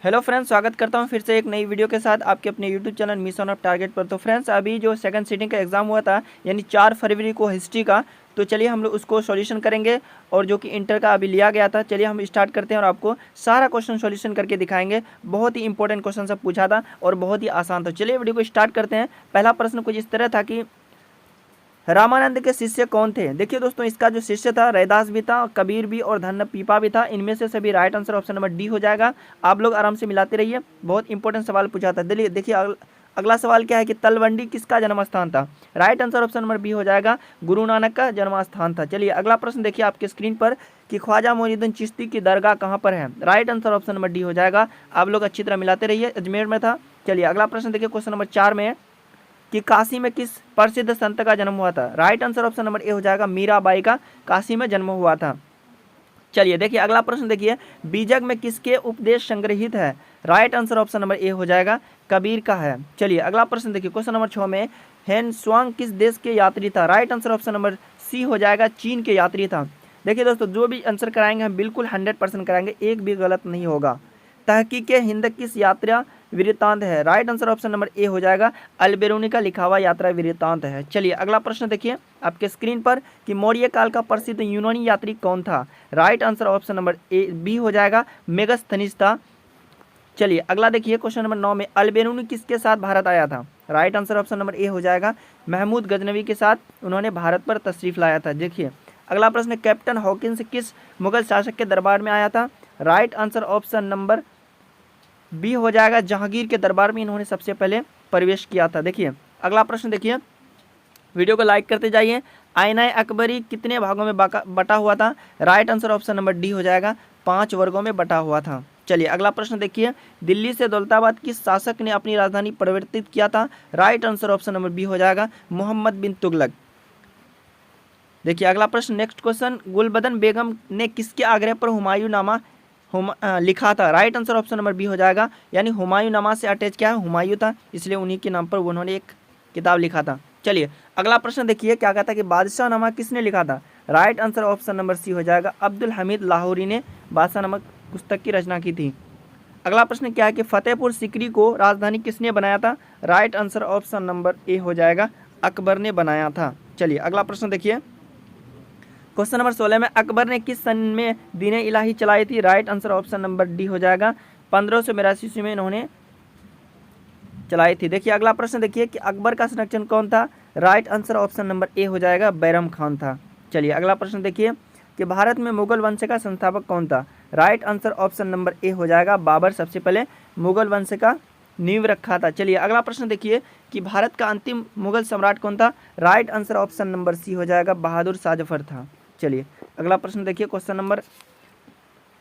Hello friends, स्वागत करता हूं फिर से एक नई वीडियो के साथ आपके अपने YouTube channel mission of target पर। तो फ्रेंड्स, अभी जो सेकंड सीटिंग का एग्ज़ाम हुआ था यानी 4 फरवरी को हिस्ट्री का, तो चलिए हम लोग उसको सॉल्यूशन करेंगे। और जो कि इंटर का अभी लिया गया था, चलिए हम स्टार्ट करते हैं और आपको सारा क्वेश्चन सॉल्यूशन करके दिखाएंगे। बहुत ही इंपॉर्टेंट क्वेश्चन सब पूछा था और बहुत ही आसान था। चलिए वीडियो को स्टार्ट करते हैं। पहला प्रश्न कुछ इस तरह था कि रामानंद के शिष्य कौन थे। देखिए दोस्तों, इसका जो शिष्य था रैदास भी था, कबीर भी और धन्न पीपा भी था। इनमें से सभी right answer option number D हो जाएगा। आप लोग आराम से मिलाते रहिए, बहुत इंपॉर्टेंट सवाल पूछा था। देखिए अगला सवाल क्या है कि तलवंडी किसका जन्म स्थान था। Right answer option number B हो जाएगा, गुरु नानक का जन्म स्थान था। चलिए अगला प्रश्न देखिए आपके स्क्रीन पर कि ख्वाजा मोइनुद्दीन चिश्ती की दरगाह कहाँ पर है। Right answer option number D हो जाएगा। आप लोग अच्छी तरह मिलाते रहिए, अजमेर में था। चलिए अगला प्रश्न देखिए क्वेश्चन नंबर 4 में कि काशी में किस प्रसिद्ध संत का जन्म हुआ था। राइट आंसर ऑप्शन नंबर ए हो जाएगा, मीराबाई का काशी में जन्म हुआ था। चलिए देखिए अगला प्रश्न देखिए, बीजक में किसके उपदेश संग्रहित है। राइट आंसर ऑप्शन नंबर ए हो जाएगा, कबीर का है। चलिए अगला प्रश्न देखिए क्वेश्चन नंबर 6 में हेन स्वांग किस देश के यात्री था। Right answer option number C हो जाएगा, चीन के यात्री था। देखिए दोस्तों, जो भी आंसर कराएंगे हम बिल्कुल 100% कराएंगे, एक भी गलत नहीं होगा। तहकीक हिंद किस यात्रा वृत्तांत है। राइट आंसर ऑप्शन नंबर ए हो जाएगा, अलबेरूनी का लिखा हुआ यात्रा वृत्तांत है। चलिए अगला प्रश्न देखिए आपके स्क्रीन पर कि मौर्य काल का प्रसिद्ध यूनानी यात्री कौन था। Right answer option number A B हो जाएगा, मेगस्थनीज था। चलिए अगला देखिए क्वेश्चन नंबर 9 में अलबेरूनी किसके साथ भारत आया था। राइट आंसर ऑप्शन नंबर ए हो जाएगा, महमूद गजनवी के साथ उन्होंने भारत पर तशरीफ लाया था। देखिए अगला प्रश्न, कैप्टन हॉकिंस किस मुगल शासक के दरबार में आया था। Right answer option number B हो जाएगा, जहांगीर के दरबार में इन्होंने सबसे पहले प्रवेश किया था। देखिए अगला प्रश्न देखिए, वीडियो को लाइक करते जाइए। आईना अकबरी कितने भागों में बटा हुआ था। Right answer option number D हो जाएगा, 5 वर्गों में बटा हुआ था। चलिए अगला प्रश्न देखिए, दिल्ली से दौलताबाद किस शासक ने अपनी राजधानी परिवर्तित किया था। Right answer option number B हो जाएगा, मोहम्मद बिन तुगलक। देखिए अगला प्रश्न नेक्स्ट क्वेश्चन, गुलबदन बेगम ने किसके आग्रह पर हुमायूं नामा लिखा था। Right answer option number B हो जाएगा, यानी हुमायूं नामा से अटैच क्या है, हुमायूं था, इसलिए उन्हीं के नाम पर उन्होंने एक किताब लिखा था। चलिए अगला प्रश्न देखिए क्या कहता है कि बादशाह नामा किसने लिखा था। Right answer option number C हो जाएगा, अब्दुल हमीद लाहौरी ने बादशाह नामक पुस्तक की रचना की थी। अगला प्रश्न क्या है कि फतेहपुर सीकरी को राजधानी किसने बनाया था। राइट आंसर ऑप्शन नंबर ए हो जाएगा, अकबर ने बनाया था। चलिए अगला प्रश्न देखिए क्वेश्चन नंबर 16 में अकबर ने किस सन में दीन इलाही चलाई थी। Right answer option number D हो जाएगा, 1582 ईस्वी में इन्होंने चलाई थी। देखिए अगला प्रश्न देखिए कि अकबर का संरक्षण कौन था। राइट आंसर ऑप्शन नंबर ए हो जाएगा, बैरम खान था। चलिए अगला प्रश्न देखिए कि भारत में मुगल वंश का संस्थापक कौन था। राइट आंसर ऑप्शन नंबर ए हो जाएगा, बाबर सबसे पहले मुगल वंश का नींव रखा था। चलिए अगला प्रश्न देखिए कि भारत का अंतिम मुगल सम्राट कौन था। Right answer option number C हो जाएगा, बहादुर शाह जफर था। चलिए अगला प्रश्न देखिए क्वेश्चन नंबर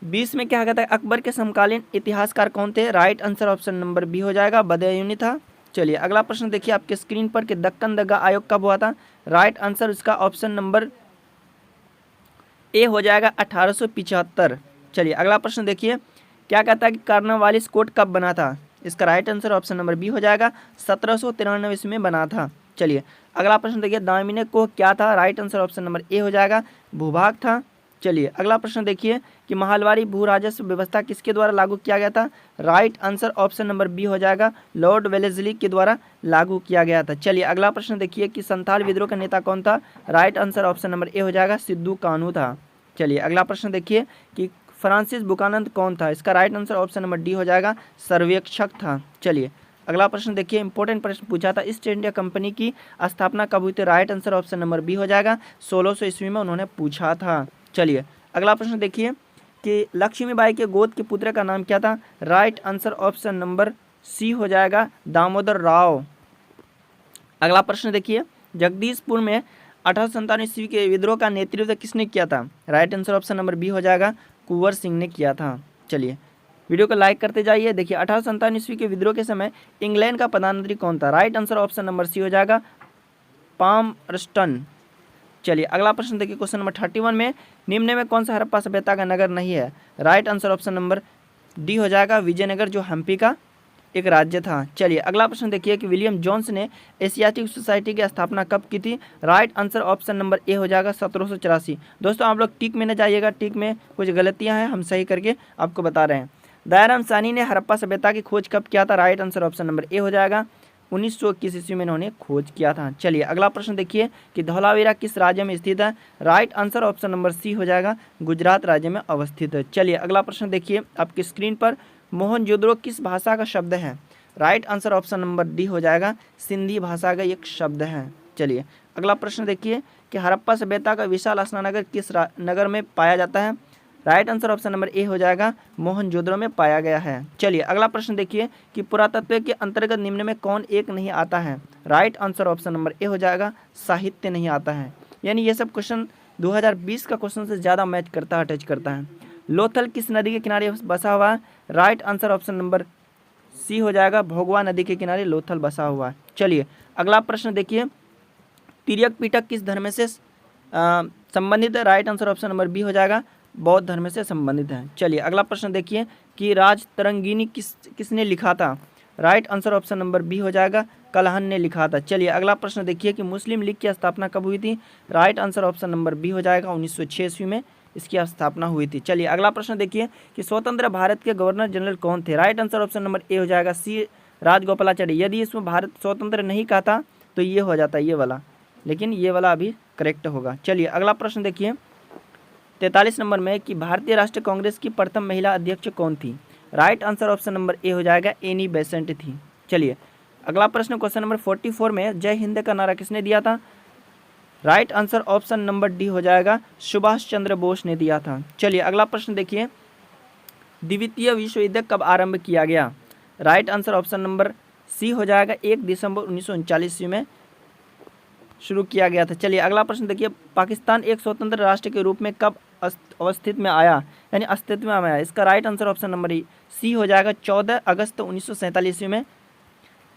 20 में क्या कहता है, अकबर के समकालीन इतिहासकार कौन थे। Right answer option number B हो जाएगा, बदायूनी था। चलिए अगला प्रश्न देखिए आपके स्क्रीन पर कि दक्कन दंगा आयोग कब हुआ था। राइट आंसर उसका ऑप्शन नंबर ए हो जाएगा, 1875। चलिए अगला प्रश्न देखिए क्या कहता है कि कार्नवालिस कोड कब बना था। इसका right answer option number B हो जाएगा, 1793 ईस्वी में बना था। चलिए अगला प्रश्न देखिए, दामिने को क्या था। राइट आंसर ऑप्शन नंबर ए हो जाएगा, भूभाग था। चलिए अगला प्रश्न देखिए कि महलवारी भू राजस्व व्यवस्था किसके द्वारा लागू किया गया था। Right answer option number B हो जाएगा, लॉर्ड वेलेस्ली के द्वारा लागू किया गया था। चलिए अगला प्रश्न देखिए कि संथाल विद्रोह का नेता कौन था। राइट आंसर ऑप्शन नंबर ए हो जाएगा, सिद्धू कानू था। चलिए अगला प्रश्न देखिए कि फ्रांसिस बुकानंद कौन था। इसका right answer option number D हो जाएगा, सर्वेक्षक था। चलिए अगला प्रश्न देखिए, इंपॉर्टेंट प्रश्न पूछा था, ईस्ट इंडिया कंपनी की स्थापना कब हुई थी। Right answer option number B हो जाएगा, 1600 ईस्वी में उन्होंने पूछा था। चलिए अगला प्रश्न देखिए कि लक्ष्मीबाई के गोद के पुत्र का नाम क्या था। Right answer option number C हो जाएगा, दामोदर राव। अगला प्रश्न देखिए, जगदीशपुर में 1897 ईस्वी के विद्रोह का नेतृत्व किसने किया था। Right answer option number B हो जाएगा, कुंवर सिंह ने किया था। चलिए वीडियो को लाइक करते जाइए। देखिए 1897 ईस्वी के विद्रोह के समय इंग्लैंड का प्रधानमंत्री कौन था। Right answer option number C हो जाएगा, पामरस्टन। चलिए अगला प्रश्न देखिए क्वेश्चन नंबर 31 में निम्न में कौन सा हड़प्पा सभ्यता का नगर नहीं है। Right answer option number D हो जाएगा, विजयनगर, जो हम्पी का एक राज्य था। चलिए अगला प्रश्न देखिए कि विलियम जोन्स ने एशियाटिक सोसाइटी की स्थापना कब की थी। राइट आंसर ऑप्शन नंबर ए हो जाएगा, 1784। दोस्तों आप लोग टिक में न जाइएगा, टिक में कुछ गलतियां हैं, हम सही करके आपको बता रहे हैं। दयाराम साहनी ने हड़प्पा सभ्यता की खोज कब किया था? राइट आंसर ऑप्शन नंबर ए हो जाएगा 1921 ईस्वी में इन्होंने खोज किया था। चलिए अगला प्रश्न देखिए कि धौलावीरा किस राज्य में स्थित है? Right answer option number C हो जाएगा गुजरात राज्य में अवस्थित है। चलिए अगला प्रश्न देखिए आपकी स्क्रीन पर, मोहनजोदड़ो किस भाषा का शब्द है? Right answer option number D हो जाएगा सिंधी भाषा का एक शब्द है। चलिए अगला प्रश्न देखिए कि हड़प्पा सभ्यता का विशाल स्नानागार किस नगर में पाया जाता है? राइट आंसर ऑप्शन नंबर ए हो जाएगा मोहनजोदड़ो में पाया गया है। चलिए अगला प्रश्न देखिए कि पुरातत्व के अंतर्गत निम्न में कौन एक नहीं आता है? राइट आंसर ऑप्शन नंबर ए हो जाएगा साहित्य नहीं आता है। यानी ये सब क्वेश्चन 2020 का क्वेश्चन से ज़्यादा मैच करता है, टच करता है। लोथल किस नदी के किनारे बसा हुआ है? Right answer option number C हो जाएगा भोगवा नदी के किनारे लोथल बसा हुआ है। चलिए अगला प्रश्न देखिए, तिर्यक पिटक किस धर्म से संबंधित है? Right answer option number B हो जाएगा बौद्ध धर्म से संबंधित है। चलिए अगला प्रश्न देखिए कि राज तरंगिनी किसने लिखा था? Right answer option number B हो जाएगा कलहन ने लिखा था। चलिए अगला प्रश्न देखिए कि मुस्लिम लीग की स्थापना कब हुई थी? Right answer option number B हो जाएगा 1906 ईस्वी में इसकी स्थापना हुई थी। चलिए अगला प्रश्न देखिए कि स्वतंत्र भारत के गवर्नर जनरल कौन थे? राइट आंसर ऑप्शन नंबर ए हो जाएगा सी राजगोपालाचारी। यदि इसमें भारत स्वतंत्र नहीं कहा था तो ये हो जाता ये वाला, लेकिन ये वाला अभी करेक्ट होगा। चलिए अगला प्रश्न देखिए 43 नंबर में कि भारतीय राष्ट्रीय कांग्रेस की प्रथम महिला अध्यक्ष कौन थी? राइट आंसर ऑप्शन नंबर ए हो जाएगा एनी बेसेंट थी। चलिए अगला प्रश्न क्वेश्चन नंबर 44 में जय हिंद का नारा किसने दिया था? Right answer option number D हो जाएगा सुभाष चंद्र बोस ने दिया था। चलिए अगला प्रश्न देखिए, द्वितीय विश्व युद्ध कब आरंभ किया गया? Right answer option number C हो जाएगा 1 दिसंबर 1939 ईस्वी में शुरू किया गया था। चलिए अगला प्रश्न देखिए, पाकिस्तान एक स्वतंत्र राष्ट्र के रूप में कब अवस्थित में आया, यानी अस्तित्व में आया? इसका right answer option number C हो जाएगा 14 अगस्त 1947 ईस्वी में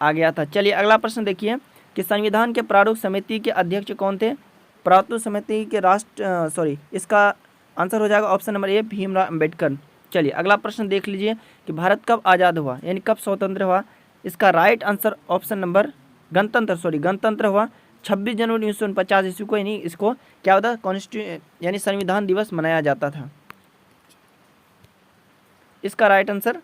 आ गया था। चलिए अगला प्रश्न देखिए कि संविधान के प्रारूप समिति के अध्यक्ष कौन थे? प्रारूप समिति के इसका आंसर हो जाएगा ऑप्शन नंबर ए भीमराव अम्बेडकर। चलिए अगला प्रश्न देख लीजिए कि भारत कब आज़ाद हुआ, यानी कब स्वतंत्र हुआ? इसका राइट आंसर ऑप्शन नंबर गणतंत्र हुआ 26 जनवरी 1949 ईस्वी को, यानी इसको क्या होता है यानी संविधान दिवस मनाया जाता था। इसका right answer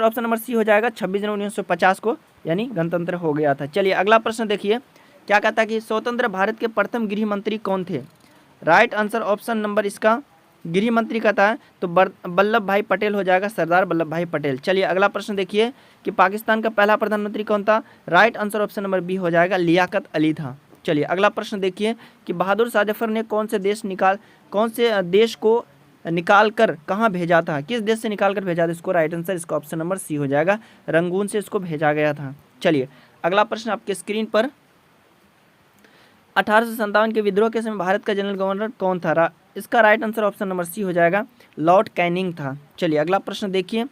option number C हो जाएगा 26 जनवरी 1950 को, यानी गणतंत्र हो गया था। चलिए अगला प्रश्न देखिए क्या कहता है कि स्वतंत्र भारत के प्रथम गृह मंत्री कौन थे? राइट आंसर ऑप्शन नंबर इसका गृह मंत्री कहता है तो वल्लभ भाई पटेल हो जाएगा, सरदार वल्लभ भाई पटेल। चलिए अगला प्रश्न देखिए कि पाकिस्तान का पहला प्रधानमंत्री कौन था? Right answer option number B हो जाएगा लियाकत अली था। चलिए अगला प्रश्न देखिए कि बहादुर शाह जफर ने कौन से देश को निकाल कर कहाँ भेजा था? किस देश से निकाल कर भेजा था? इसको राइट आंसर इसका ऑप्शन नंबर सी हो जाएगा रंगून से इसको भेजा गया था। चलिए अगला प्रश्न आपके स्क्रीन पर, 1857 के विद्रोह के समय भारत का जनरल गवर्नर कौन था? इसका right answer option number C हो जाएगा लॉर्ड कैनिंग था। चलिए अगला प्रश्न देखिए,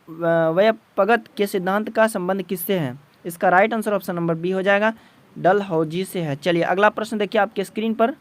व्यापगत के सिद्धांत का संबंध किससे है? इसका right answer option number B हो जाएगा डलहौजी से है। चलिए अगला प्रश्न देखिए आपके स्क्रीन पर,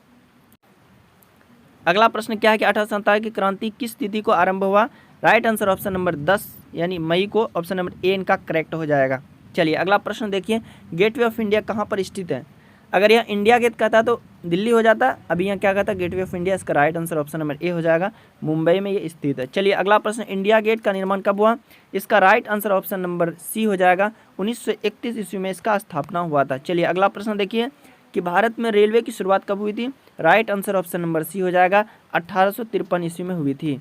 अगला प्रश्न क्या है कि 1857 की क्रांति किस तिथि को आरंभ हुआ? राइट आंसर ऑप्शन नंबर 10 यानी मई को, ऑप्शन नंबर ए इनका करेक्ट हो जाएगा। चलिए अगला प्रश्न देखिए, गेटवे ऑफ इंडिया कहाँ पर स्थित है? अगर यह इंडिया गेट कहता तो दिल्ली हो जाता, अभी यहाँ क्या कहता गेटवे ऑफ इंडिया। इसका राइट आंसर ऑप्शन नंबर ए हो जाएगा मुंबई में ये स्थित है। चलिए अगला प्रश्न, इंडिया गेट का निर्माण कब हुआ? इसका right answer option number C हो जाएगा 1931 ईस्वी में इसका स्थापना हुआ था। चलिए अगला प्रश्न देखिए कि भारत में रेलवे की शुरुआत कब हुई थी? Right answer option number C हो जाएगा 1853 ईस्वी में हुई थी।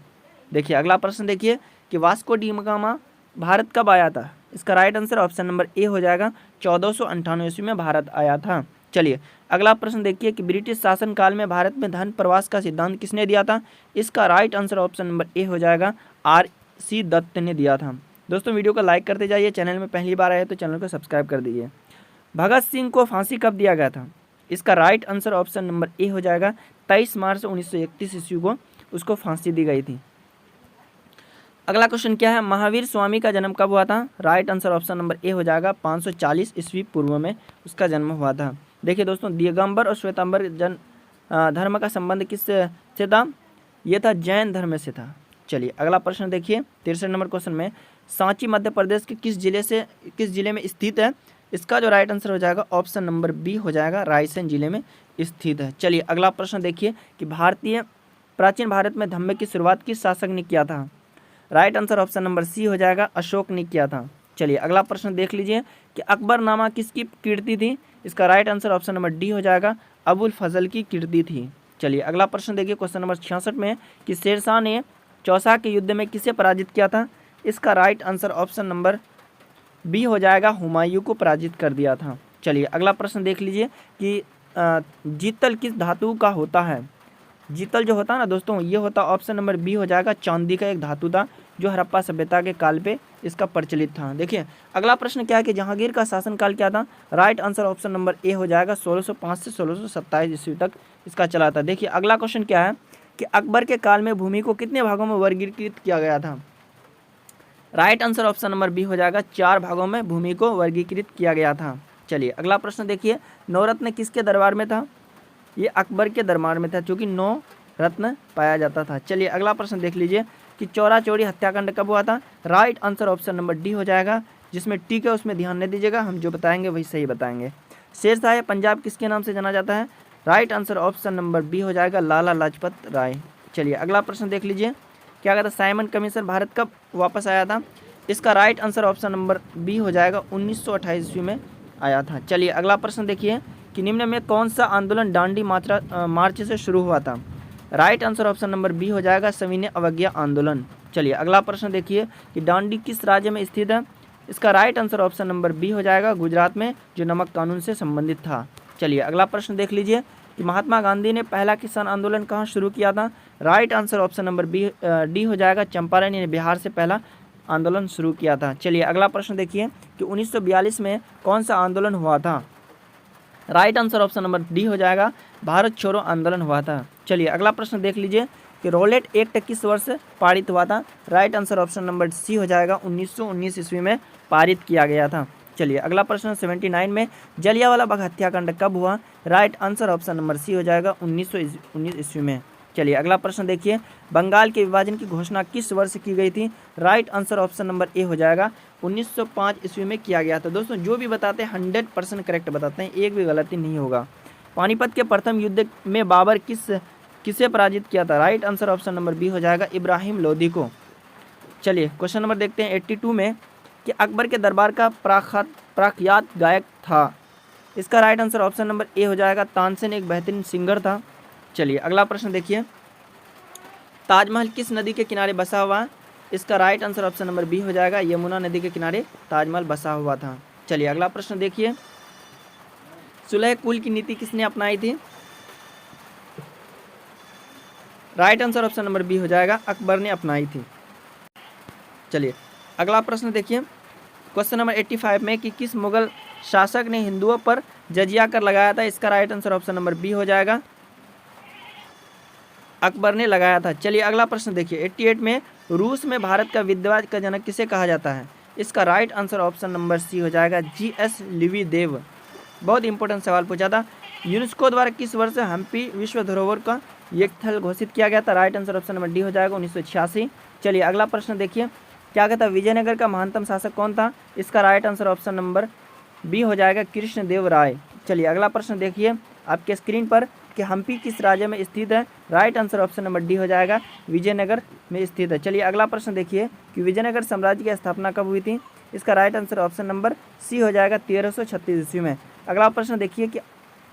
देखिए अगला प्रश्न देखिए कि वास्को डी गामा भारत कब आया था? इसका राइट आंसर ऑप्शन नंबर ए हो जाएगा 1498 ईस्वी में भारत आया था। चलिए अगला प्रश्न देखिए कि ब्रिटिश शासनकाल में भारत में धन प्रवास का सिद्धांत किसने दिया था? इसका राइट आंसर ऑप्शन नंबर ए हो जाएगा RC दत्त ने दिया था। दोस्तों वीडियो को लाइक करते जाइए, चैनल में पहली बार आए तो चैनल को सब्सक्राइब कर दीजिए। भगत सिंह को फांसी कब दिया गया था? इसका राइट आंसर ऑप्शन नंबर ए हो जाएगा 23 मार्च 1931 ईस्वी को उसको फांसी दी गई थी। अगला क्वेश्चन क्या है, महावीर स्वामी का जन्म कब हुआ था? राइट आंसर ऑप्शन नंबर ए हो जाएगा 540 ईस्वी पूर्व में उसका जन्म हुआ था। देखिए दोस्तों, दिगंबर और श्वेतांबर धर्म का संबंध किससे था? ये था जैन धर्म से था। चलिए अगला प्रश्न देखिए 63 नंबर क्वेश्चन में, सांची मध्य प्रदेश के किस जिले में स्थित है? इसका जो राइट आंसर हो जाएगा ऑप्शन नंबर बी हो जाएगा रायसेन जिले में स्थित है। चलिए अगला प्रश्न देखिए कि भारतीय प्राचीन भारत में धम्म की शुरुआत किस शासक ने किया था? Right answer option number C हो जाएगा, अशोक ने किया था। चलिए अगला प्रश्न देख लीजिए कि अकबरनामा किसकी कीर्ति थी? इसका right answer option number D हो जाएगा, अबुल फजल की कीर्ति थी। चलिए अगला प्रश्न देखिए क्वेश्चन नंबर 66 में कि शेरशाह ने चौसा के युद्ध में किसे पराजित किया था? इसका right answer option number B हो जाएगा, हुमायूं को पराजित कर दिया था। चलिए अगला प्रश्न देख लीजिए कि जीतल किस धातु का होता है? जीतल जो होता है ना दोस्तों, ये होता ऑप्शन नंबर बी हो जाएगा, चांदी का एक धातु था जो हड़प्पा सभ्यता के काल पे इसका प्रचलित था। देखिए अगला प्रश्न क्या है कि जहांगीर का शासनकाल क्या था? राइट आंसर ऑप्शन नंबर ए हो जाएगा, 1605 से 1627 ईस्वी तक इसका चला था। देखिए अगला क्वेश्चन क्या है कि अकबर के काल में भूमि को कितने भागों में वर्गीकृत किया गया था? Right answer option number B हो जाएगा, 4 भागों में भूमि को वर्गीकृत किया गया था। चलिए अगला प्रश्न देखिए, नवरत्न किसके दरबार में था? ये अकबर के दरबार में था, क्योंकि 9 रत्न पाया जाता था। चलिए अगला प्रश्न देख लीजिए कि चौरा चौरी हत्याकांड कब हुआ था? Right answer option number D हो जाएगा, जिसमें टिक है उसमें ध्यान नहीं दीजिएगा, हम जो बताएंगे वही सही बताएंगे। शेरशाह पंजाब किसके नाम से जाना जाता है? Right answer option number B हो जाएगा, लाला लाजपत राय। चलिए अगला प्रश्न देख लीजिए, क्या कहता है साइमन कमीशन भारत कब वापस आया था? इसका right answer option number B हो जाएगा, 1928 ईस्वी में आया था। चलिए अगला प्रश्न देखिए कि निम्न में कौन सा आंदोलन डांडी मार्च से शुरू हुआ था? Right answer option number B हो जाएगा, सविनय अवज्ञा आंदोलन। चलिए अगला प्रश्न देखिए कि डांडी किस राज्य में स्थित है? इसका right answer option number B हो जाएगा, गुजरात में, जो नमक कानून से संबंधित था। चलिए अगला प्रश्न देख लीजिए कि महात्मा गांधी ने पहला किसान आंदोलन कहाँ शुरू किया था? Right answer option number B D हो जाएगा, चंपारण यानी बिहार से पहला आंदोलन शुरू किया था। चलिए अगला प्रश्न देखिए कि 1942 में कौन सा आंदोलन हुआ था? Right answer option number D हो जाएगा, भारत छोड़ो आंदोलन हुआ था। चलिए अगला प्रश्न देख लीजिए कि रोलेट एक्ट किस वर्ष पारित हुआ था? Right answer option number C हो जाएगा, 1919 ईस्वी में पारित किया गया था। चलिए अगला प्रश्न 79 में जलियांवाला बाग हत्याकांड कब हुआ? Right answer option number C हो जाएगा, 1919 ईस्वी में। चलिए अगला प्रश्न देखिए, बंगाल के विभाजन की घोषणा किस वर्ष की गई थी? राइट आंसर ऑप्शन नंबर ए हो जाएगा, 1905 ईस्वी में किया गया था। दोस्तों जो भी बताते हैं 100% करेक्ट बताते हैं, एक भी गलती नहीं होगा। पानीपत के प्रथम युद्ध में बाबर किसे पराजित किया था? Right answer option number B हो जाएगा, इब्राहिम लोदी को। चलिए क्वेश्चन नंबर देखते हैं 82 में कि अकबर के दरबार का प्रख्यात गायक था? इसका राइट आंसर ऑप्शन नंबर ए हो जाएगा, तानसेन एक बेहतरीन सिंगर था। चलिए अगला प्रश्न देखिए, ताजमहल किस नदी के किनारे बसा हुआ है? इसका right answer option number B हो जाएगा, यमुना नदी के किनारे ताजमहल बसा हुआ था। चलिए अगला प्रश्न देखिए, सुलह कुल की नीति किसने अपनाई थी? Right answer option number B हो जाएगा, अकबर ने अपनाई थी। चलिए अगला प्रश्न देखिए, क्वेश्चन नंबर 85 में कि किस मुगल शासक ने हिंदुओं पर जजिया कर लगाया था? इसका right answer option number B हो जाएगा, अकबर ने लगाया था। चलिए अगला प्रश्न देखिए, 88 में रूस में भारत का विद्यावाद का जनक किसे कहा जाता है? इसका right answer option number C हो जाएगा, जीएस लिविदेव। बहुत इंपॉर्टेंट सवाल पूछा था। यूनेस्को द्वारा किस वर्ष हम्पी विश्व धरोहर का एक स्थल घोषित किया गया था? Right answer option number D हो जाएगा, 1986। चलिए अगला प्रश्न देखिए, क्या कहता है विजयनगर का महानतम शासक कौन था? इसका right answer option number B हो जाएगा, कृष्णदेव राय। चलिए अगला प्रश्न देखिए आपके स्क्रीन पर कि हम्पी किस राज्य में स्थित है? Right answer option number D हो जाएगा, विजयनगर में स्थित है। चलिए अगला प्रश्न देखिए कि विजयनगर साम्राज्य की स्थापना कब हुई थी? इसका right answer option number C हो जाएगा, 1336 ईस्वी में। अगला प्रश्न देखिए कि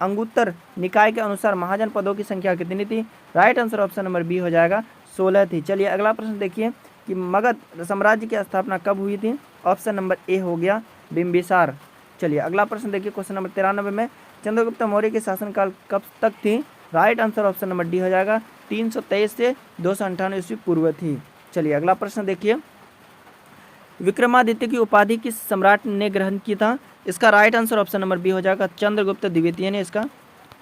अंगुत्तर निकाय के अनुसार महाजन पदों की संख्या कितनी थी? Right answer option number B हो जाएगा, 16 थी। चलिए अगला प्रश्न देखिए कि मगध साम्राज्य की स्थापना कब हुई थी? ऑप्शन नंबर ए हो गया, बिंबिसार। चलिए अगला प्रश्न देखिए क्वेश्चन नंबर 93 में चंद्रगुप्त मौर्य के शासनकाल कब तक थी? Right answer option number D हो जाएगा, 323 से 298 ईस्वी पूर्व थी। चलिए अगला प्रश्न देखिए, विक्रमादित्य की उपाधि किस सम्राट ने ग्रहण की था? इसका right answer option number B हो जाएगा, चंद्रगुप्त द्वितीय ने इसका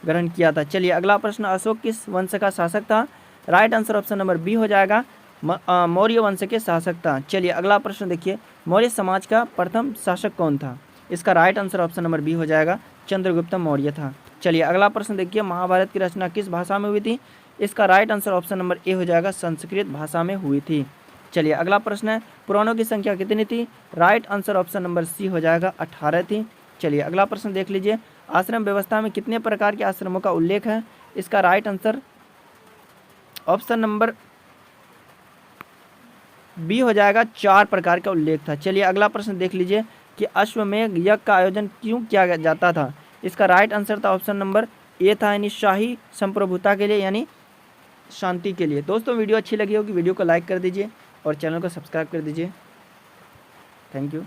ग्रहण किया था। चलिए अगला प्रश्न, अशोक किस वंश का शासक था? Right answer option number B हो जाएगा, मौर्य वंश के शासक था। चलिए अगला प्रश्न देखिए, मौर्य समाज का प्रथम शासक कौन था? इसका right answer option number B हो जाएगा, चंद्रगुप्त मौर्य था। चलिए अगला प्रश्न देखिए, महाभारत की रचना किस भाषा में हुई थी? इसका राइट आंसर ऑप्शन नंबर ए हो जाएगा, संस्कृत भाषा में हुई थी। चलिए अगला प्रश्न है, पुराणों की संख्या कितनी थी? Right answer option number C हो जाएगा, 18 थी। चलिए अगला प्रश्न देख लीजिए, आश्रम व्यवस्था में कितने प्रकार के आश्रमों का उल्लेख है? इसका right answer option number B हो जाएगा, 4 प्रकार का उल्लेख था। चलिए अगला प्रश्न देख लीजिए कि अश्वमेध यज्ञ का आयोजन क्यों किया जाता था। इसका राइट आंसर था ऑप्शन नंबर ए था, यानी शाही संप्रभुता के लिए, यानी शांति के लिए। दोस्तों वीडियो अच्छी लगी होगी, वीडियो को लाइक कर दीजिए और चैनल को सब्सक्राइब कर दीजिए। Thank you.